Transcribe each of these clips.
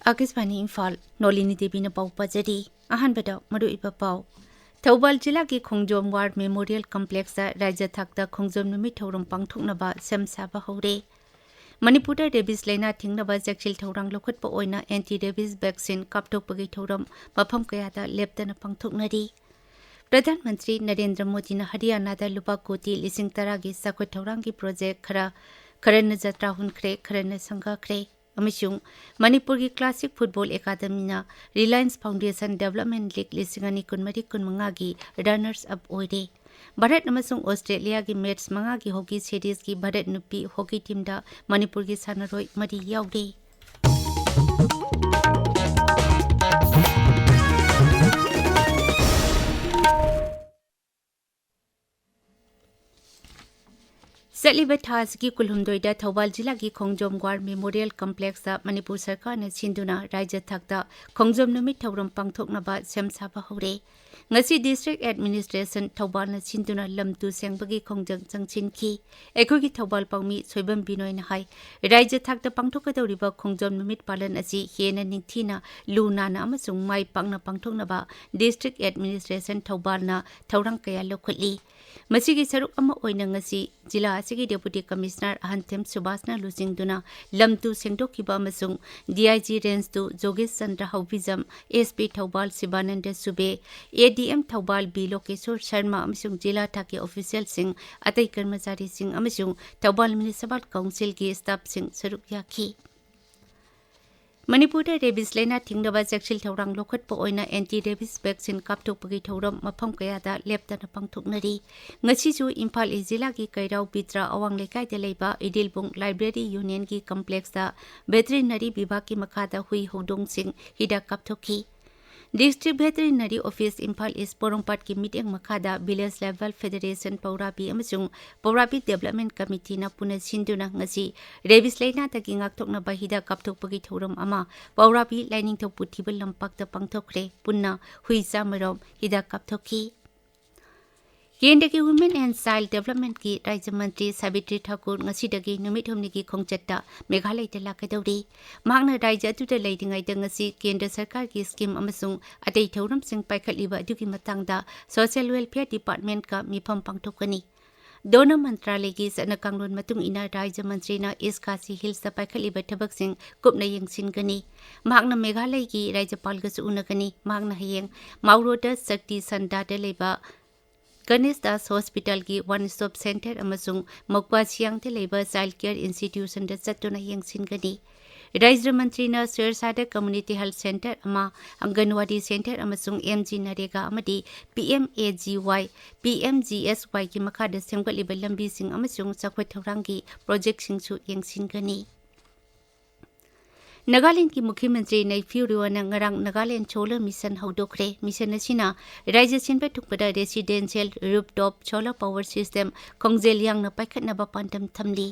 आकाशवाणी इम्फाल नोलिनी देवी ने पाव पजरी अहनबदा मरु इबा पाव थौबाल जिला की खोंजोम वार्ड मेमोरियल कॉम्प्लेक्स राज्य थाकता खोंजोम नुमित थौरम पांगथोकनबा सेम साबा हौरे मणिपुर रेबीज लैना थिंगनबा जैक्सिल थौरांग लौखटपा ओइना एंटी रेबीज वैक्सीन कापथोकपगी थौरम मफम कयादा लेपतना पांगथोकनरी प्रधानमंत्री नरेंद्र मोदी ने हरियाणा लुपा कोटी 10,10 की साखोय थौरांग की प्रोजेक्ट खरन जत्रा हुनख्रे खरन संगाख्रे अमिशुंग मणिपुर की classic football academy Reliance foundation development league 2019 की रनर्स अप ओइरे भारत अमसुंग ऑस्ट्रेलिया की मैच 5 की हॉकी सीरीज की भारत नुपी हॉकी टीम दा मणिपुर की सानरोय मरी याउरे सलीब थास की कुलहुमदोइदा थौबाल जिला की खोंजोम वार्ड मेमोरियल कॉम्प्लेक्स मणिपुर सरकार ने सिंधुना राज्य थाकता खोंजोम नुमित थौरम पांगथोकनबा सेम साबा हौरे ngasi district administration थौबाल ने सिंधुना लमतु सेंबगी खोंजंग चंगचिनखी एखोगी थौबाल पाउमी सोइबम बिनोयना हाय राज्य थाकता पांगथोकदौरिबा खोंजोम नुमित पालन असी हेना निंगथीना लुनाना अमसुंग माइ पांगना पांगथोकनबा डिस्ट्रिक्ट एडमिनिस्ट्रेशन थौबालना थौरंग कया लौखटली मसीगी सरुक अमा ओइना ngasi जिला असिगी डेपुटी कमिश्नर अहंथेम सुभाषना लुसिंगदुना लमतु सेंदोकिबा अमसुंग डीआईजी रेंज टू जोगेश Chandra Haobijam SP Thoubal Shivanand Sube ADM Thoubal B Lokeshwar Sharma अमसुंग जिला थाकी ऑफिशियल सिंह अतै कर्मचारी सिंह अमसुंग थौबाल म्युनिसिपल काउंसिल की स्टाफ सिंह सरुक याखी मणिपुर रेबीज लैना थिंगनबा जैक्सिल थौरांग लौखटपा ओइना एंटी रेबीज वैक्सीन कापथोकपगी थौरम मफम कयादा लेपतना पांगथोकनरी ngasisu इम्फाल जिला की कैराव बित्रा अवांग लेकाइदा लेबा इडिलबुंग लाइब्रेरी यूनियन की कॉम्प्लेक्स दा वेटरिनरी विभाग की मखादा हुई हौदोंग सिंह हिदा कापथोकी district veterinary office Imphal east Porompat की मीटिंग मखादा विलेज लेवल फेडरेशन पौराबी अमसुंग पौराबी डेवलपमेंट कमिटी ना पुना सिंधुना ngasi रेबीज लैना तकी ngakthoknaba hida kapthokpagi thoram ama Pourabi लाइनिंग थौ पुथिबल लंपाक्ता पांगथोकरे पुन्ना हुइसा मरोम हिदा kapthoki केंद्र की वुमेन एंड चाइल्ड डेवलपमेंट की राज्य मंत्री सावित्री ठाकुर ngasi नुमित हमनी की खोंगचत्ता मेघालय दा लाकदौरी मांगना राज्य अदुदा लेदिंगाइदा ngasi केंद्र सरकार की स्कीम अमसुंग अतै थौरम सिंह पाइखटलिबा अदुगी मतंगदा सोशल वेलफेयर डिपार्टमेंट का मिफम पांगथोकनी दोनों मंत्रालय की सना कांगलोन मतुंग इना राज्य मंत्री ना ईस्ट काशी हिल्स दा पाइखटलिबा थबक सिंह कुपना यंगसिनगनी मांगना मेघालय की राज्यपाल गसु उनगनी मांगना हयेंग माउरोदा शक्ति संदादा लेबा गणेश दास हॉस्पिटल की वन स्टॉप सेंटर अमसुंग मौक्वा सियांगते लेबा चाइल्ड केयर इंस्टीट्यूशन दा चत्तुना यंगसिनगनी राज्य मंत्री ना सिरसादा कम्युनिटी हेल्थ सेंटर अमा अंगनवाड़ी सेंटर अमसुंग एमजी नरेगा अमदी पीएमएजीवाई पीएमजीएसवाई की मखादा सेमगलिबा लंबी सिंह अमसुंग चखोय थौरांगी प्रोजेक्ट सिंगसु यंगसिनगनी नागालैंड की मुख्यमंत्री नैफिउ रिवाना ngarang नागालैंड सोलर मिशन हौदोखरे मिशन असिना राज्य सिनबे थुकपदा residential rooftop solar power system खोंगजेल यांगना पाइखटनबा पांतम थमली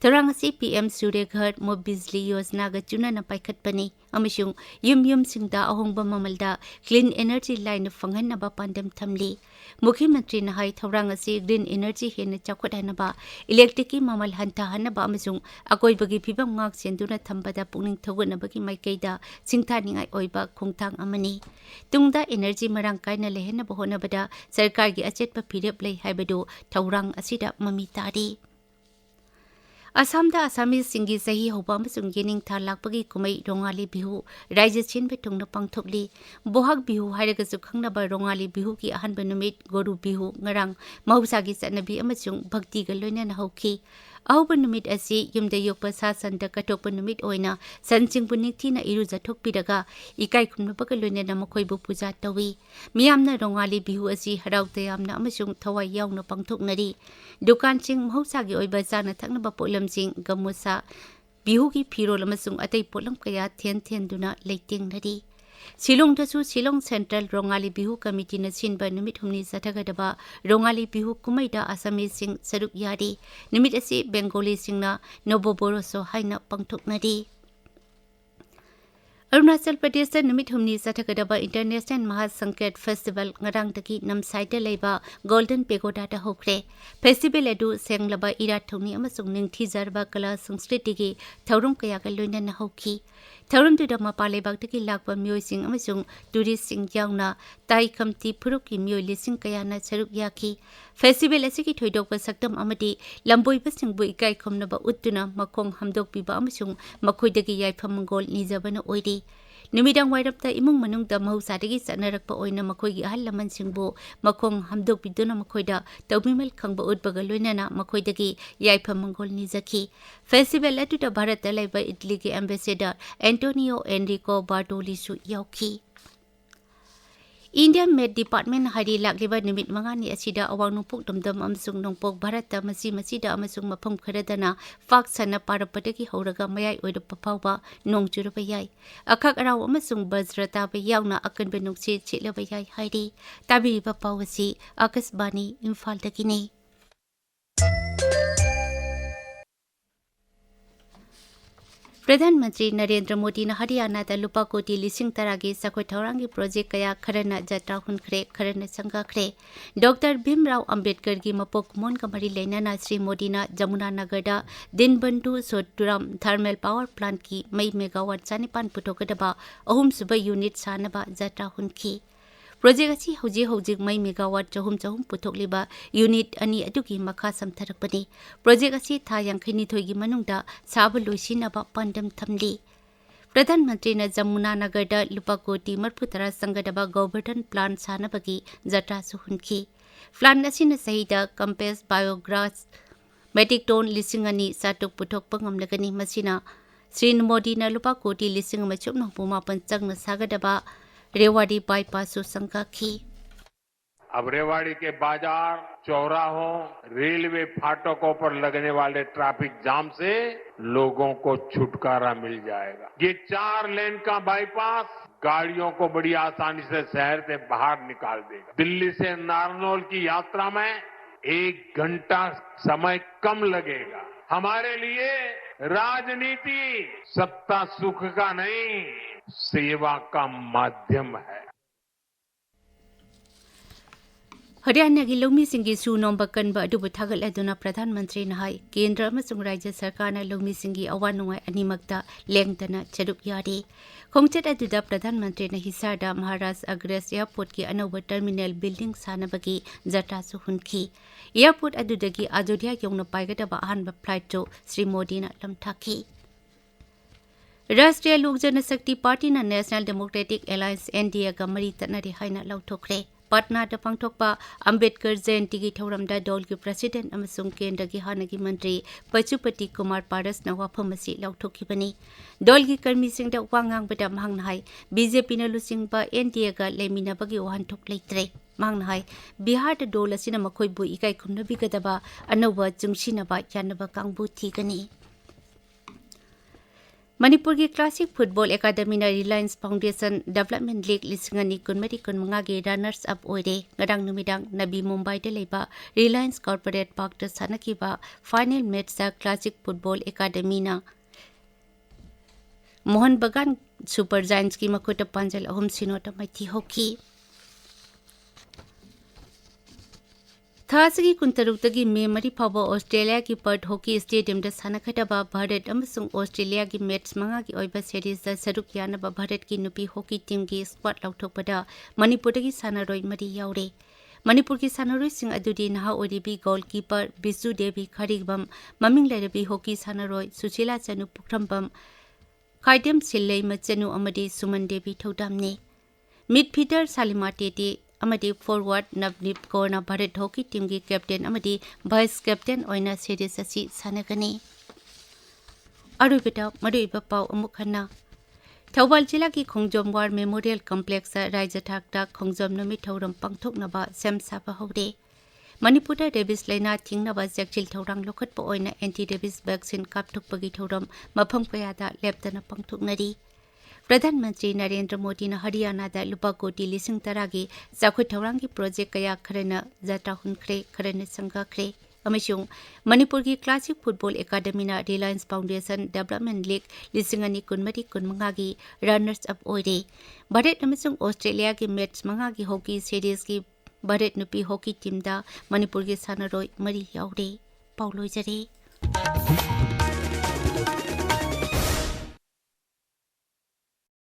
थौरांग असि पीएम सूर्य घर मो बिजली योजना गा चुनाना पाइखटपनी अमसुंग युम सिंगदा अहोंगबा ममलदा क्लीन एनर्जी लाइन फंगहनबा पांतम थमली मुख्यमंत्री ना हाई थौरांग असि ग्रीन एनर्जी हेन चखोदहनबा इलेक्ट्रिक की ममल हंथाहनबा अमसुंग अकोइबगी फिबम ngak सेंदुना थंबदा पुनिंग थौगनबगी माइकैदा सिंथानिंगाई ओइबा खोंथांग अमनी तुंगदा एनर्जी मरांग कायना लेहनबा होनबदा सरकार की अचेतपा फिरेप लै हाइबदो थौरांग असिदा ममी तारी असमदा आसामी सिंगी सही होबा अमसुंग येनिंग था लाकपगी कुमै रोंगाली बिहु राज्य छिनबे थुंगना पांगथोकली बोहाग बिहु हाइरगसु खंगनबा रोंगाली बिहु की अहनबा नुमित गोरु बिहु ngarang mahausaगी चनबी अमसुंग भक्ति ग लोइना हौखी अहौबा नुमित असि युमदा योकपा सा संदा कटोकपा नुमित ओइना सनसिंगबु निक्थिना इरुजाथोकपिरगा इकाई खुमनबगा लोइना मखोइबु पूजा तवी मियामना रोंगाली बिहु असि हराउ तयामना अमसुंग थवाई यावना पांगथोकनरी दुकान सिंग महौसागी ओइबा जाना थकनबा पोलमसिंग गमुसा बिहु की फिरोल अमसुंग अतै पोलम कया थेन लेटिंगनरी शिलोंग दसु शिलोंग सेंट्रल रोंगाली बिहु कमिटी न सिनबा नुमित हुमनी सथगदबा रोंगाली बिहु कुमैदा आसामी सिंग सरुक यारी नुमित असि बेंगोली सिंगना नोबोबोरोसो हाइना पांगथोकनरी अरुणाचल प्रदेश नुमित हुमनी सथगदबा इंटरनेशनल महासंकेत festival ngarangdagi namsaida leiba golden pagoda da hokre festival edu senglaba ira thongni amasung ningthi jarba kala संस्कृति की थौरम कया का लोइना होखी ꯊꯧꯔꯝꯗꯨꯗ ꯃꯄꯥꯟ ꯂꯩꯕꯥꯛꯇꯒꯤ ꯂꯥꯛꯄ ꯃꯤꯑꯣꯏꯁꯤꯡ ꯑꯃꯁꯨꯡ ꯇꯨꯔꯤꯁꯁꯤꯡ ꯌꯥꯎꯅ ꯇꯥꯏ ꯈꯝꯇꯤ ꯐꯨꯔꯨꯞꯀꯤ ꯃꯤꯑꯣꯏ ꯂꯤꯁꯤꯡ ꯀꯌꯥꯅ ꯁꯔꯨꯛ ꯌꯥꯈꯤ꯫ ꯐꯦꯁꯇꯤꯚꯦꯜ ꯑꯁꯤꯒꯤ ꯊꯣꯏꯗꯣꯛꯄ ꯁꯛꯇꯝ ꯑꯃꯗꯤ ꯂꯝꯕꯣꯏꯕꯁꯤꯡꯕꯨ ꯏꯀꯥꯏ ꯈꯨꯝꯅꯕ ꯎꯠꯇꯨꯅ ꯃꯈꯣꯡ ꯍꯥꯝꯗꯣꯛꯄꯤꯕ ꯑꯃꯁꯨꯡ ꯃꯈꯣꯏꯗꯒꯤ ꯌꯥꯏꯐ ꯃꯪꯒꯣꯜ ꯅꯤꯖꯕꯅ ꯑꯣꯏꯔꯤ꯫ ꯅꯨꯃꯤꯗꯥꯡ ꯋꯥꯏꯔꯝꯗ ꯏꯃꯨꯡ ꯃꯅꯨꯡꯗ ꯃꯍꯧꯁꯥꯗꯒꯤ ꯆꯠꯅꯔꯛꯄ ꯑꯣꯏꯅ ꯃꯈꯣꯏꯒꯤ ꯑꯍꯜ ꯂꯃꯟꯁꯤꯡꯕꯨ ꯃꯈꯣꯡ ꯍꯥꯝꯗꯣꯛꯄꯤꯗꯨꯅ ꯃꯈꯣꯏꯗ ꯇꯧꯕꯤꯃꯜ ꯈꯪꯕ ꯎꯠꯄꯒ ꯂꯣꯏꯅꯅ ꯃꯈꯣꯏꯗꯒꯤ ꯌꯥꯏꯐ ꯃꯪꯒꯣꯜ ꯅꯤꯖꯈꯤ꯫ ꯐꯦꯁꯇꯤꯚꯦꯜ ꯑꯗꯨꯗ ꯚꯥꯔꯠꯇ ꯂꯩꯕ ꯏꯇꯂꯤꯒꯤ ꯑꯦꯝꯕꯦꯁꯦꯗꯔ ꯑꯦꯟꯇꯣꯅꯤꯑꯣ ꯑꯦꯟꯔꯤꯀꯣ ꯕꯥꯔꯇꯣꯂꯤꯁꯨ ꯌꯥꯎꯈꯤ꯫ ꯏꯟꯗꯤꯌꯟ ꯃꯦꯠ ꯗꯤꯄꯥꯔꯠꯃꯦꯟꯠ ꯍꯥꯏꯗꯤ ꯂꯥꯛꯂꯤꯕ ꯅꯨꯃꯤꯠ 5ꯅꯤ ꯑꯁꯤꯗ ꯑꯋꯥꯡ ꯅꯣꯡꯄꯣꯛ ꯂꯝꯗꯝ ꯑꯃꯁꯨꯡ ꯅꯣꯡꯄꯣꯛ ꯚꯥꯔꯠꯇ ꯃꯁꯤꯗ ꯑꯃꯁꯨꯡ ꯃꯐꯝ ꯈꯔꯗꯅ ꯄꯥꯛ ꯁꯟꯅ ꯄꯥꯔꯛꯄꯗꯒꯤ ꯍꯧꯔꯒ ꯃꯌꯥꯏ ꯑꯣꯏꯔꯛꯄ ꯐꯥꯎꯕ ꯅꯣꯡ ꯆꯨꯔꯕ ꯌꯥꯏ꯫ ꯑꯈꯛ ꯑꯔꯥꯎ ꯑꯃꯁꯨꯡ ꯕꯖ꯭ꯔ ꯇꯥꯕ ꯌꯥꯎꯅ ꯑꯀꯟꯕ ꯅꯨꯡꯁꯤꯠ ꯁꯤꯠꯂꯕ ꯌꯥꯏ ꯍꯥꯏꯔꯤ꯫ ꯇꯥꯕꯤꯔꯤꯕ ꯄꯥꯎ ꯑꯁꯤ ꯑꯀꯥꯁꯕꯥꯅꯤ ꯏꯝꯐꯥꯜꯗꯒꯤꯅꯤ꯫ ꯄ꯭ꯔꯙꯥꯟ ꯃꯟꯇ꯭ꯔꯤ ꯅꯔꯦꯟꯗ꯭ꯔ ꯃꯣꯗꯤꯅ ꯍꯔꯤꯌꯥꯅꯥꯗ ꯂꯨꯄꯥ ꯀꯣꯇꯤ 10,000ꯒꯤ ꯆꯥꯎꯈꯠ ꯊꯧꯔꯥꯡꯒꯤ ꯄ꯭ꯔꯣꯖꯦꯛ ꯀꯌꯥ ꯈꯔꯅ ꯖꯇ꯭ꯔꯥ ꯍꯨꯟꯈ꯭ꯔꯦ, ꯈꯔꯅ ꯆꯪꯒꯈ꯭ꯔꯦ꯫ ꯗꯣꯛꯇꯔ ꯚꯤꯝꯔꯥꯎ ꯑꯝꯕꯦꯗꯀꯔꯒꯤ ꯃꯄꯣꯛ ꯀꯨꯝꯑꯣꯟꯒ ꯃꯔꯤ ꯂꯩꯅꯅ श्री मोदीना जमुनानगरदा दिनबंधु सोतुराम थर्मल पावर प्लांट की मई मेगावाट 900 पुथोकदबा अहुमसुबा यूनिट सानबा जत्रा हुनखी। प्रोजेक्ट असी हौजिक मई मेगावाट 400 पुथोकलिबा यूनिट अनि अदुगी मखा समथरकपनि। प्रोजेक्ट असी था 52 गी मनुंगदा साब लोइसिनबा पंदम थमली। प्रधानमंत्री ने जमुनानगरदा लुपा कोटी 40 संगदबा गोवर्धन प्लांट सानबगी जत्रा सुहुनखी। प्लांट असीना सहीदा कंपेस बायोग्रास मेट्रिक टन 2,000 पुथोकपा ngamlagani masina श्री मोदीना लुपा कोटी 1,994 चंगना सागदबा रेवाड़ी बाईपास संगाखी। अब रेवाड़ी के बाजार, चौराहों, रेलवे फाटकों पर लगने वाले ट्रैफिक जाम से लोगों को छुटकारा मिल जाएगा। ये 4 लेन का बाईपास गाड़ियों को बड़ी आसानी से शहर से बाहर निकाल देगा। दिल्ली से नारनौल की यात्रा में 1 घंटा समय कम लगेगा। हमारे लिए राजनीति सत्ता सुख का नहीं, सेवा का माध्यम है। हरियाणा की लौमी सिंगी सु नोंबा कनबा अदुबु थागलदुना प्रधानमंत्री नहाय केंद्र अमसुंग राज्य सरकारना लौमी सिंगी अवा नुंगाई अनिमक्ता लेंगदना चरुक यारी। खोंगचत अदुदा प्रधानमंत्री ने हिसारदा महाराष्ट्र अग्रेस एयरपोर्ट की अनौब टर्मिनल बिल्डिंग सानबगी जत्रा सुहुनखी। एयरपोर्ट अदुदगी अयोध्या यौना पाइगदबा अहानबा फ्लाइट जो श्री मोदीना लमथाखी। राष्ट्रीय लोक जनशक्ति पार्टी ना नेशनल डेमोक्रेटिक एलायंस एनडीए का मरी तनरी हाइना लौथोखरे। पटना पांगथोकपा अंबेडकर जयंती की थौरमदा दल की प्रेसिडेंट अमसुंग केंद्र की हानगी मंत्री पशुपति कुमार पारसना वाफम असी लौथोखिबनी। दल की कर्मीसिंगदा वांगांगबदा मांगनाहाय बीजेपी ना लुसिंगबा एनडीए का लेमिनाबगी वाहनथोक लेत्रे। मांगनाहाय बिहार दल असिना मखोइबु इकाई खुमनबिगदबा अनौबा जुंगसिनबा यानबा कांगबु थीगनी। मणिपुर की classic football academy Reliance foundation development league 2025 की रनर्स अप ओइरे। गदांग नुमिदांग नबी मुंबई लेबा रिलायंस कॉर्पोरेट पार्क सानखिबा final match Classic football academy Mohun Bagan Super giants की मखुट पांजल 3 सिनोट मैथी होकी। थासगी कुंतरुक्तगी मे मरी फाबा ऑस्ट्रेलिया की पर्थ हॉकी स्टेडियम सानखदबा भारत अमसुंग ऑस्ट्रेलिया की मैच 5 की ओइबा सीरीज सरुक यानबा भारत की नुपी हॉकी टीम की स्क्वाड लौथोकपदा मणिपुरगी सानारोय मरी यावरे। मणिपुर की सानारोयसिंग अदुदी नहा ओरिबी गोलकीपर बिजू देवी खरीबम, ममिंग लेरबी हॉकी सानारोय सुशीला चनु पुखरमबम, खाइदम सिल्लै मचनु अमदी सुमन देवी थौदामने। मिडफील्डर सालिमा टेटे अमदी फॉरवर्ड नवनीत कौरना भारत हॉकी टीम की कैप्टन अमदी वाइस कैप्टन ओइना सीरीज असी सानगनी। अरुबेटा मरुइबा पाउ अमुक हन्ना थौबाल जिला की खोंजोम वार मेमोरियल कॉम्प्लेक्स राज्य थाकता खोंजोम नुमित थौरम पांगथोकनबा सेम साबा हौरे। मणिपुर रेबिस लैना थिंगनबा जेक्सिल थौरांग लोखटपा ओइना एंटी रेबिस वैक्सीन कापथोकपगी थौरम मफम कयादा लेपतना पांगथोकनरी। प्रधानमंत्री नरेंद्र मोदी ने हरियाणा लुपा कोटी 10,000 की चाखोट थौरांगी प्रोजेक्ट कया खरना जत्रा हुनख्रे, खरना संगाख्रे। अमसुंग मणिपुर की classic football academy Reliance foundation development league 2025 की रनर्स अप ओइरे। भारत अमसुंग ऑस्ट्रेलिया की मैच 5 की हॉकी सीरीज की भारत नुपी हॉकी टीम दा मणिपुर की सानारोय मरी यावरे। पाउ लोइजरे।